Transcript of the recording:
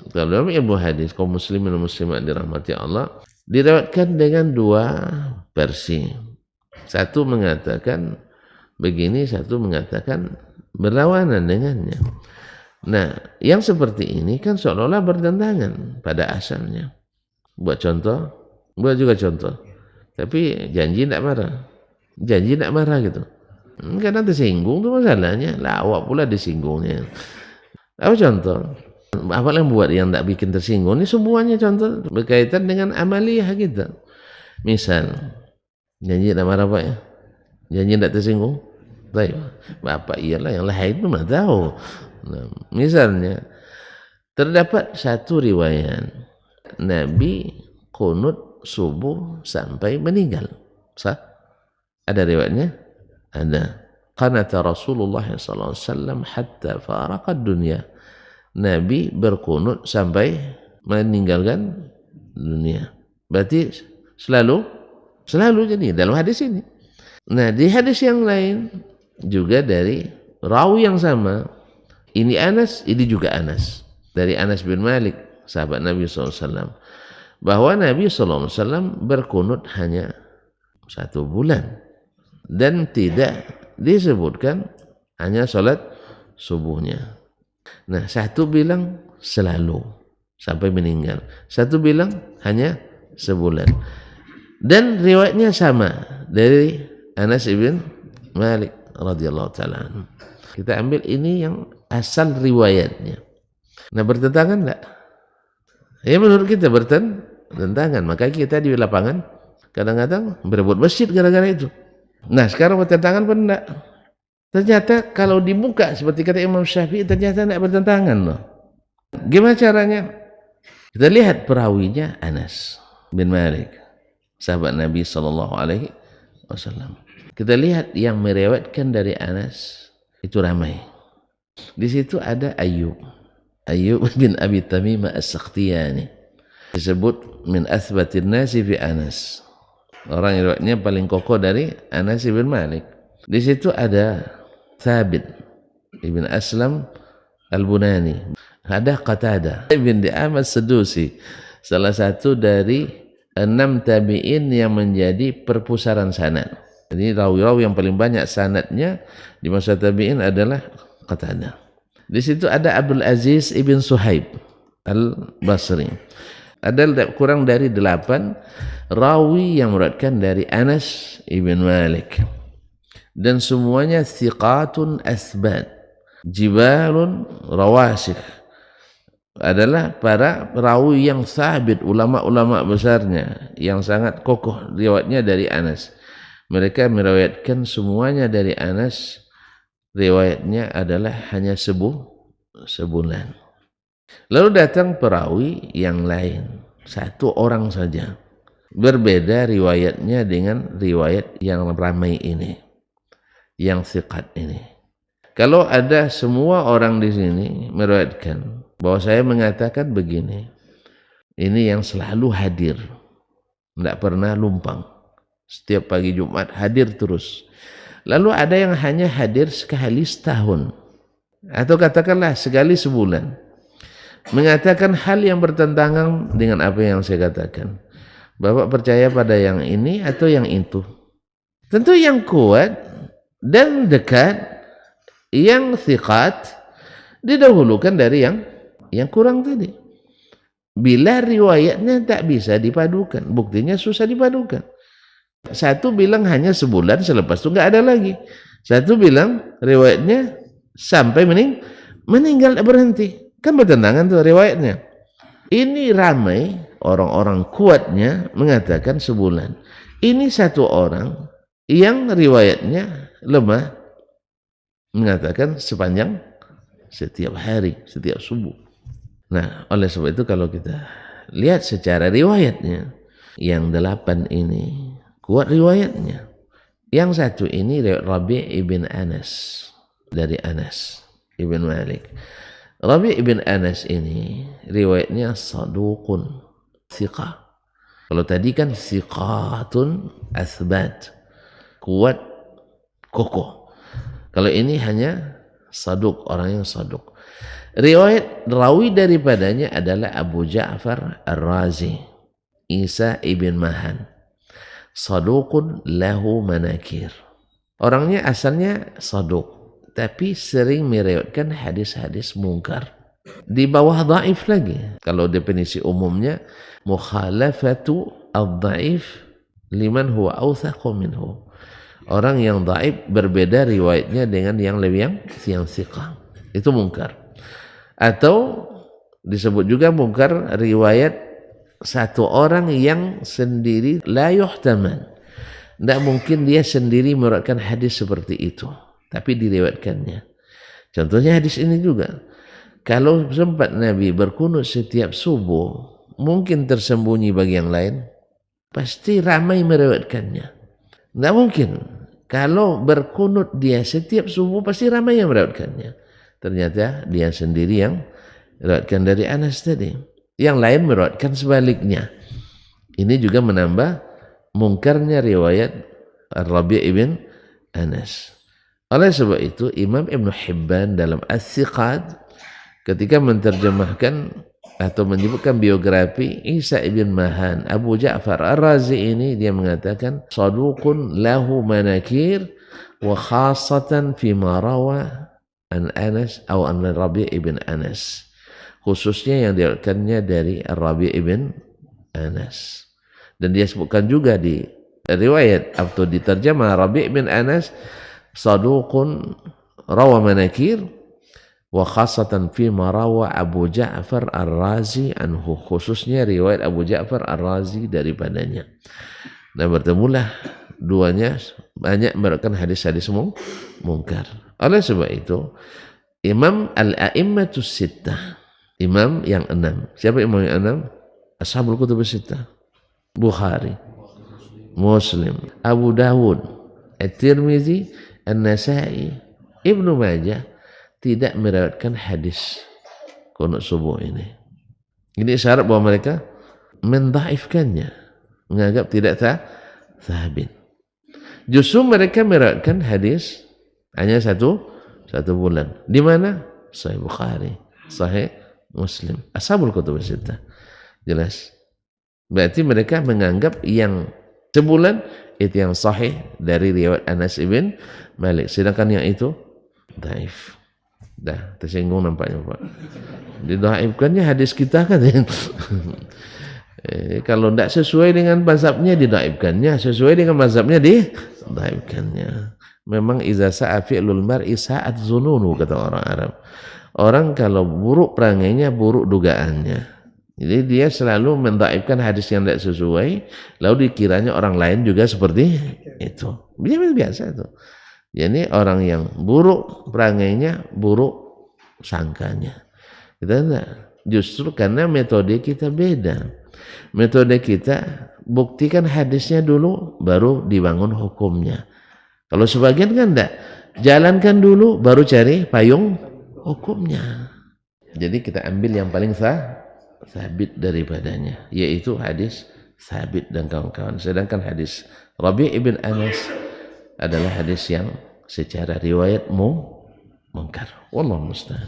Kalau dalam ilmu hadis, kaum muslimin dan muslimat dirahmati Allah, diriwayatkan dengan dua versi. Satu mengatakan begini, satu mengatakan berlawanan dengannya. Nah, yang seperti ini kan seolah-olah bertentangan pada asalnya. Buat contoh, buat juga contoh. Tapi janji tidak marah. Janji tidak marah gitu. Karena tersinggung itu masalahnya. Lawak pula disinggungnya. Apa contoh? Apa yang buat yang tak bikin tersinggung? Ini semuanya contoh berkaitan dengan amaliyah kita. Misal, janji tidak marah Pak ya? Janji tidak tersinggung? Baik, Bapak iyalah, yang lain itu mana tahu. Nah, misalnya, terdapat satu riwayat Nabi kunut subuh sampai meninggal. Sah? Ada riwayatnya? Ada. Qanata Rasulullah SAW hatta faraqad dunya. Nabi berkunut sampai meninggalkan dunia. Berarti selalu jadi dalam hadis ini. Nah, di hadis yang lain juga dari rawi yang sama. Ini Anas, ini juga Anas. Dari Anas bin Malik, sahabat Nabi SAW. Bahwa Nabi SAW berkunut hanya 1 bulan. Dan tidak disebutkan hanya sholat subuhnya. Nah, satu bilang selalu sampai meninggal. Satu bilang hanya sebulan. Dan riwayatnya sama dari Anas bin Malik radhiyallahu taala. Kita ambil ini yang asal riwayatnya. Nah, bertentangan enggak? Ya menurut kita bertentangan. Maka kita di lapangan kadang-kadang berebut masjid gara-gara itu. Nah, sekarang bertentangan pun enggak. Ternyata kalau dibuka seperti kata Imam Syafi'i ternyata enggak bertentangan loh. Gimana caranya? Kita lihat perawinya Anas bin Malik, sahabat Nabi sallallahu alaihi wasallam. Kita lihat yang meriwayatkan dari Anas itu ramai. Di situ ada Ayyub bin Abi Tamimah As-Sakhtiyani. Disebut min athbatin nasi fi Anas. Orang yang riwayatnya paling kokoh dari Anas bin Malik. Di situ ada Thabit ibn Aslam Al-Bunani. Ada Qatadah ibn Di'am As-Sadusi. Salah satu dari 6 tabi'in yang menjadi perpusaran sanad. Jadi rawi-rawi yang paling banyak sanadnya di masa tabi'in adalah Qatadah. Di situ ada Abdul Aziz ibn Suhaib Al-Basri. Ada kurang dari 8 rawi yang meriwayatkan dari Anas ibn Malik. Dan semuanya thiqatun asbat. Jibalun rawasikh. Adalah para rawi yang sabit, ulama-ulama besarnya yang sangat kokoh riwayatnya dari Anas. Mereka meriwayatkan semuanya dari Anas. Riwayatnya adalah hanya sebulan. Lalu datang perawi yang lain, 1 orang saja. Berbeda riwayatnya dengan riwayat yang ramai ini, yang thiqat ini. Kalau ada semua orang di sini meriwayatkan bahwa saya mengatakan begini, ini yang selalu hadir, tidak pernah lumpang. Setiap pagi Jumat hadir terus. Lalu ada yang hanya hadir sekali setahun, atau katakanlah sekali sebulan, mengatakan hal yang bertentangan dengan apa yang saya katakan. Bapak percaya pada yang ini atau yang itu? Tentu yang kuat dan dekat, yang thiqat didahulukan dari yang kurang tadi. Bila riwayatnya tak bisa dipadukan, buktinya susah dipadukan. Satu bilang hanya sebulan, selepas itu enggak ada lagi. Satu bilang riwayatnya sampai meninggal berhenti. Kan bertentangan tuh riwayatnya. Ini ramai orang-orang kuatnya mengatakan sebulan. Ini 1 orang yang riwayatnya lemah mengatakan sepanjang setiap hari, setiap subuh. Nah, oleh sebab itu kalau kita lihat secara riwayatnya, yang 8 ini kuat riwayatnya. Yang 1 ini Rabi' ibn Anas, dari Anas ibn Malik. Rabi' ibn Anas ini riwayatnya saduqun, thiqah. Kalau tadi kan thiqatun athbat, kuat, kokoh. Kalau ini hanya saduq, orang yang saduq. Riwayat rawi daripadanya adalah Abu Ja'far Ar-Razi, Isa ibn Mahan, saduqun lahu manakir. Orangnya asalnya saduq, tapi sering meriwayatkan hadis-hadis mungkar. Di bawah dhaif lagi. Kalau definisi umumnya, mukhalafatu ad-dhaif liman huwa awthaqu minhu. Orang yang dhaif berbeda riwayatnya dengan yang lebih yang thiqah. Itu mungkar. Atau disebut juga mungkar riwayat satu orang yang sendiri la yuhtaman. Tidak mungkin dia sendiri meriwayatkan hadis seperti itu, tapi diriwayatkannya. Contohnya hadis ini juga. Kalau sempat Nabi berkunut setiap subuh, mungkin tersembunyi bagi yang lain, pasti ramai meriwayatkannya. Tidak mungkin. Kalau berkunut dia setiap subuh, pasti ramai yang meriwayatkannya. Ternyata dia sendiri yang meriwayatkan dari Anas tadi. Yang lain meriwayatkan sebaliknya. Ini juga menambah mungkarnya riwayat Ar-Rabi' ibn Anas. Oleh sebab itu Imam Ibn Hibban dalam As-Siqat ketika menerjemahkan atau menyebutkan biografi Isa ibn Mahan, Abu Ja'far Ar-Razi ini, dia mengatakan saduqun lahu manakir wa khasatan fi ma rawa an Anas atau an Rabi' ibn Anas, khususnya yang diriwayatkannya dari Rabi' ibn Anas. Dan dia sebutkan juga di riwayat atau diterjemah Rabi' bin Anas saduqun rawa manakir wa khasatan fi ma rawa Abu Ja'far Ar-Razi anhu, khususnya riwayat Abu Ja'far Ar-Razi daripadanya. Nah, bertemulah duanya banyak meriwayatkan hadis-hadis mungkar. Oleh sebab itu Imam Al-A'immatus Sittah, imam yang 6. Siapa imam yang 6? Ashabul Kutubus Sittah. Bukhari, Muslim, Abu Dawud, At-Tirmizi, An-Nasai, Ibnu Majah tidak meriwayatkan hadis qunut subuh ini. Ini isyarat bahwa mereka mendhaifkannya, menganggap tidak sabit. Justru mereka meriwayatkan hadis hanya satu bulan. Di mana? Sahih Bukhari, Sahih Muslim, Ashabul Kutubus Sittah. Jelas. Berarti mereka menganggap yang sebulan itu yang sahih dari riwayat Anas ibn Malik, sedangkan yang itu dhaif. Dah tersinggung nampaknya Pak. Didhaifkannya hadis kita kan. Kalau tidak sesuai dengan mazhabnya didhaifkannya, sesuai dengan mazhabnya didhaifkannya. Memang iza sa'a fi'lul mar'i sa'at zununu, kata orang Arab. Orang kalau buruk perangainya, buruk dugaannya. Jadi dia selalu mendhaifkan hadis yang tidak sesuai, lalu dikiranya orang lain juga seperti itu. Biasa itu. Jadi orang yang buruk perangainya, buruk sangkanya. Kita enggak. Justru karena metode kita beda. Metode kita buktikan hadisnya dulu, baru dibangun hukumnya. Kalau sebagian kan enggak. Jalankan dulu, baru cari payung hukumnya. Jadi kita ambil yang paling sabit daripadanya, yaitu hadis sabit dan kawan-kawan. Sedangkan hadis Rabi' ibn Anas adalah hadis yang secara riwayat mungkar. Wallahu musta'an.